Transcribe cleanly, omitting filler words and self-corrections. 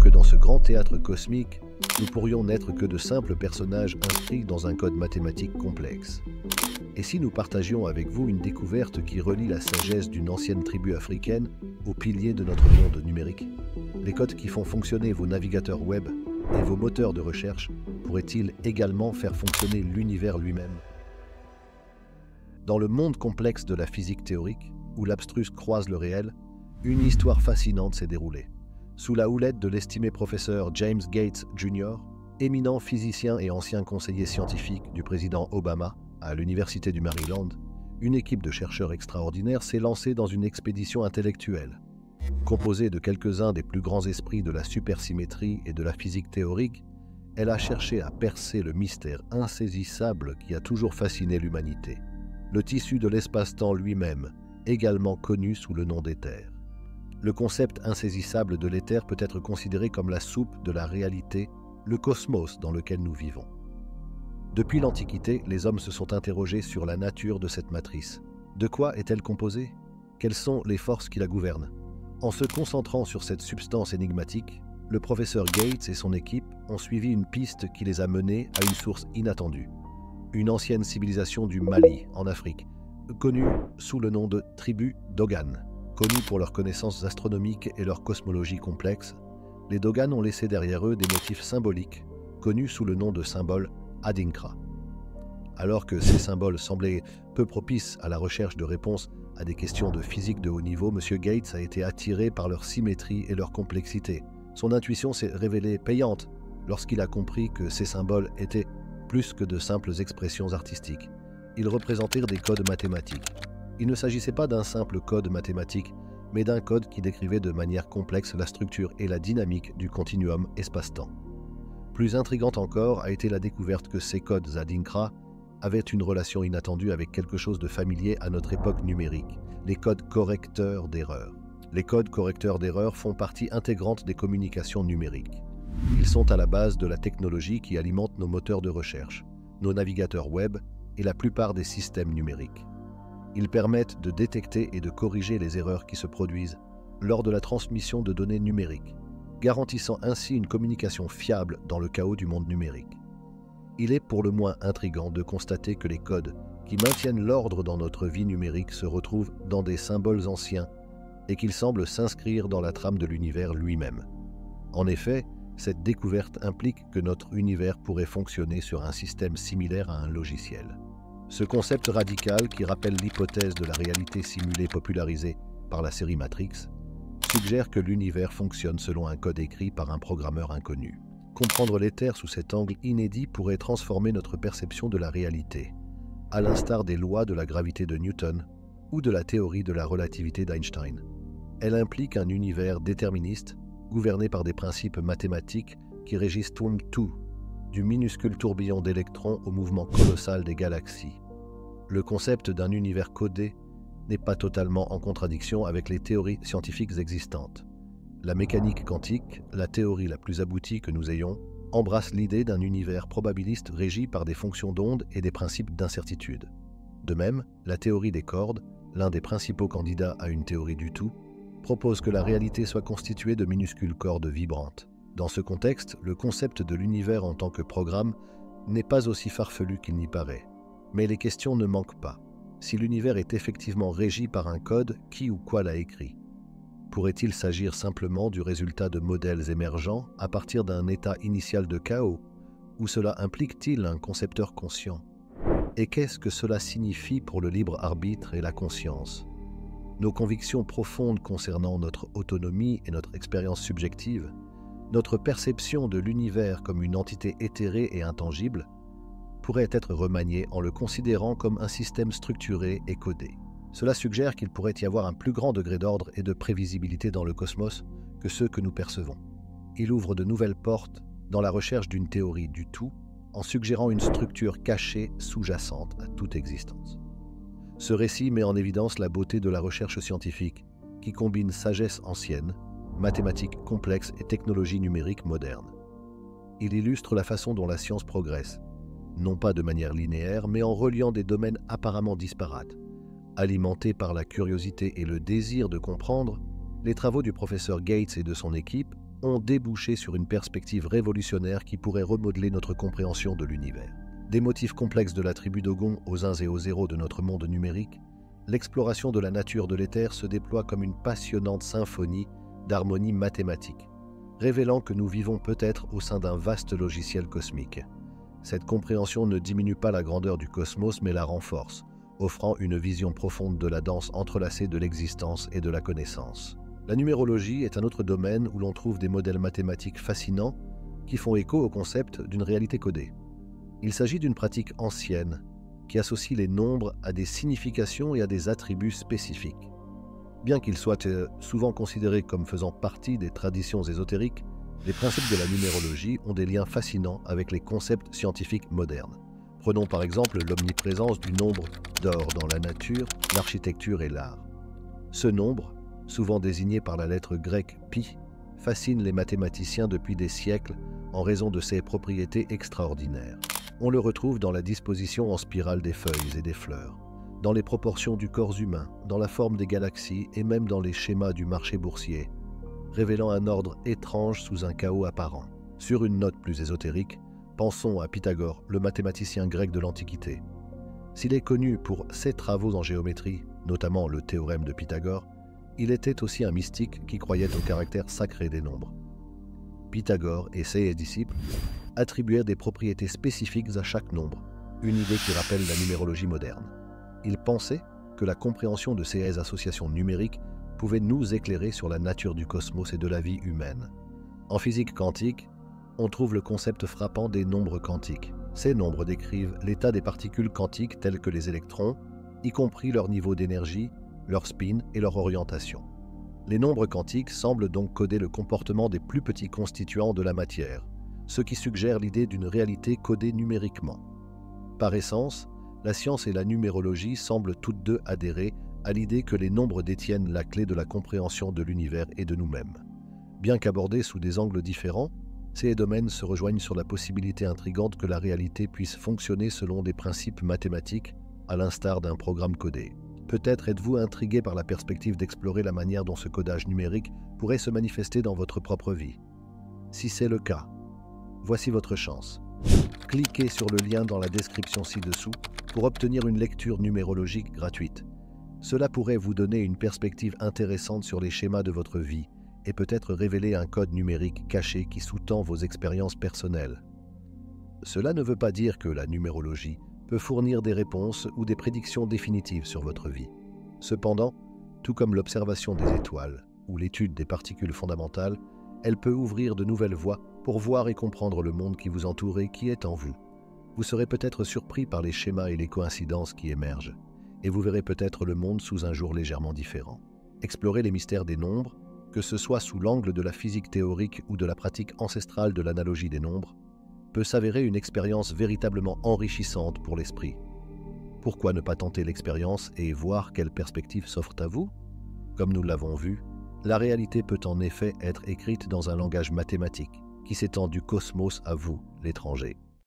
que dans ce grand théâtre cosmique, nous pourrions n'être que de simples personnages inscrits dans un code mathématique complexe. Et si nous partagions avec vous une découverte qui relie la sagesse d'une ancienne tribu africaine aux piliers de notre monde numérique? Les codes qui font fonctionner vos navigateurs web et vos moteurs de recherche pourraient-ils également faire fonctionner l'univers lui-même? Dans le monde complexe de la physique théorique, où l'abstruse croise le réel, une histoire fascinante s'est déroulée. Sous la houlette de l'estimé professeur James Gates Jr., éminent physicien et ancien conseiller scientifique du président Obama à l'Université du Maryland, une équipe de chercheurs extraordinaires s'est lancée dans une expédition intellectuelle. Composée de quelques-uns des plus grands esprits de la supersymétrie et de la physique théorique, elle a cherché à percer le mystère insaisissable qui a toujours fasciné l'humanité, le tissu de l'espace-temps lui-même, également connu sous le nom d'éther. Le concept insaisissable de l'éther peut être considéré comme la soupe de la réalité, le cosmos dans lequel nous vivons. Depuis l'Antiquité, les hommes se sont interrogés sur la nature de cette matrice. De quoi est-elle composée? Quelles sont les forces qui la gouvernent? En se concentrant sur cette substance énigmatique, le professeur Gates et son équipe ont suivi une piste qui les a menés à une source inattendue. Une ancienne civilisation du Mali, en Afrique, connue sous le nom de tribu Dogon. Connus pour leurs connaissances astronomiques et leur cosmologie complexe, les Dogon ont laissé derrière eux des motifs symboliques, connus sous le nom de symboles Adinkra. Alors que ces symboles semblaient peu propices à la recherche de réponses à des questions de physique de haut niveau, M. Gates a été attiré par leur symétrie et leur complexité. Son intuition s'est révélée payante lorsqu'il a compris que ces symboles étaient plus que de simples expressions artistiques. Ils représentaient des codes mathématiques. Il ne s'agissait pas d'un simple code mathématique, mais d'un code qui décrivait de manière complexe la structure et la dynamique du continuum espace-temps. Plus intrigante encore a été la découverte que ces codes Adinkra avaient une relation inattendue avec quelque chose de familier à notre époque numérique, les codes correcteurs d'erreurs. Les codes correcteurs d'erreurs font partie intégrante des communications numériques. Ils sont à la base de la technologie qui alimente nos moteurs de recherche, nos navigateurs web et la plupart des systèmes numériques. Ils permettent de détecter et de corriger les erreurs qui se produisent lors de la transmission de données numériques, garantissant ainsi une communication fiable dans le chaos du monde numérique. Il est pour le moins intriguant de constater que les codes qui maintiennent l'ordre dans notre vie numérique se retrouvent dans des symboles anciens et qu'ils semblent s'inscrire dans la trame de l'univers lui-même. En effet, cette découverte implique que notre univers pourrait fonctionner sur un système similaire à un logiciel. Ce concept radical, qui rappelle l'hypothèse de la réalité simulée popularisée par la série Matrix, suggère que l'univers fonctionne selon un code écrit par un programmeur inconnu. Comprendre l'éther sous cet angle inédit pourrait transformer notre perception de la réalité, à l'instar des lois de la gravité de Newton ou de la théorie de la relativité d'Einstein. Elle implique un univers déterministe, gouverné par des principes mathématiques qui régissent tout, du minuscule tourbillon d'électrons au mouvement colossal des galaxies. Le concept d'un univers codé n'est pas totalement en contradiction avec les théories scientifiques existantes. La mécanique quantique, la théorie la plus aboutie que nous ayons, embrasse l'idée d'un univers probabiliste régi par des fonctions d'onde et des principes d'incertitude. De même, la théorie des cordes, l'un des principaux candidats à une théorie du tout, propose que la réalité soit constituée de minuscules cordes vibrantes. Dans ce contexte, le concept de l'univers en tant que programme n'est pas aussi farfelu qu'il n'y paraît. Mais les questions ne manquent pas. Si l'univers est effectivement régi par un code, qui ou quoi l'a écrit? Pourrait-il s'agir simplement du résultat de modèles émergents à partir d'un état initial de chaos? Ou cela implique-t-il un concepteur conscient? Et qu'est-ce que cela signifie pour le libre arbitre et la conscience? Nos convictions profondes concernant notre autonomie et notre expérience subjective, notre perception de l'univers comme une entité éthérée et intangible, pourrait être remaniée en le considérant comme un système structuré et codé. Cela suggère qu'il pourrait y avoir un plus grand degré d'ordre et de prévisibilité dans le cosmos que ceux que nous percevons. Il ouvre de nouvelles portes dans la recherche d'une théorie du tout, en suggérant une structure cachée sous-jacente à toute existence. Ce récit met en évidence la beauté de la recherche scientifique, qui combine sagesse ancienne, mathématiques complexes et technologies numériques modernes. Il illustre la façon dont la science progresse, non pas de manière linéaire, mais en reliant des domaines apparemment disparates. Alimentés par la curiosité et le désir de comprendre, les travaux du professeur Gates et de son équipe ont débouché sur une perspective révolutionnaire qui pourrait remodeler notre compréhension de l'univers. Des motifs complexes de la tribu Dogon aux uns et aux zéros de notre monde numérique, l'exploration de la nature de l'éther se déploie comme une passionnante symphonie d'harmonie mathématique, révélant que nous vivons peut-être au sein d'un vaste logiciel cosmique. Cette compréhension ne diminue pas la grandeur du cosmos mais la renforce, offrant une vision profonde de la danse entrelacée de l'existence et de la connaissance. La numérologie est un autre domaine où l'on trouve des modèles mathématiques fascinants qui font écho au concept d'une réalité codée. Il s'agit d'une pratique ancienne qui associe les nombres à des significations et à des attributs spécifiques. Bien qu'ils soient souvent considérés comme faisant partie des traditions ésotériques, les principes de la numérologie ont des liens fascinants avec les concepts scientifiques modernes. Prenons par exemple l'omniprésence du nombre d'or dans la nature, l'architecture et l'art. Ce nombre, souvent désigné par la lettre grecque pi, fascine les mathématiciens depuis des siècles en raison de ses propriétés extraordinaires. On le retrouve dans la disposition en spirale des feuilles et des fleurs, dans les proportions du corps humain, dans la forme des galaxies et même dans les schémas du marché boursier, révélant un ordre étrange sous un chaos apparent. Sur une note plus ésotérique, pensons à Pythagore, le mathématicien grec de l'Antiquité. S'il est connu pour ses travaux en géométrie, notamment le théorème de Pythagore, il était aussi un mystique qui croyait au caractère sacré des nombres. Pythagore et ses disciples attribuèrent des propriétés spécifiques à chaque nombre, une idée qui rappelle la numérologie moderne. Ils pensaient que la compréhension de ces associations numériques pouvait nous éclairer sur la nature du cosmos et de la vie humaine. En physique quantique, on trouve le concept frappant des nombres quantiques. Ces nombres décrivent l'état des particules quantiques telles que les électrons, y compris leur niveau d'énergie, leur spin et leur orientation. Les nombres quantiques semblent donc coder le comportement des plus petits constituants de la matière, ce qui suggère l'idée d'une réalité codée numériquement. Par essence, la science et la numérologie semblent toutes deux adhérer à l'idée que les nombres détiennent la clé de la compréhension de l'univers et de nous-mêmes. Bien qu'abordés sous des angles différents, ces domaines se rejoignent sur la possibilité intrigante que la réalité puisse fonctionner selon des principes mathématiques, à l'instar d'un programme codé. Peut-être êtes-vous intrigué par la perspective d'explorer la manière dont ce codage numérique pourrait se manifester dans votre propre vie. Si c'est le cas, voici votre chance. Cliquez sur le lien dans la description ci-dessous pour obtenir une lecture numérologique gratuite. Cela pourrait vous donner une perspective intéressante sur les schémas de votre vie et peut-être révéler un code numérique caché qui sous-tend vos expériences personnelles. Cela ne veut pas dire que la numérologie peut fournir des réponses ou des prédictions définitives sur votre vie. Cependant, tout comme l'observation des étoiles ou l'étude des particules fondamentales, elle peut ouvrir de nouvelles voies pour voir et comprendre le monde qui vous entoure et qui est en vous. Vous serez peut-être surpris par les schémas et les coïncidences qui émergent, et vous verrez peut-être le monde sous un jour légèrement différent. Explorer les mystères des nombres, que ce soit sous l'angle de la physique théorique ou de la pratique ancestrale de l'analogie des nombres, peut s'avérer une expérience véritablement enrichissante pour l'esprit. Pourquoi ne pas tenter l'expérience et voir quelles perspectives s'offrent à vous? Comme nous l'avons vu, la réalité peut en effet être écrite dans un langage mathématique qui s'étend du cosmos à vous, l'étranger.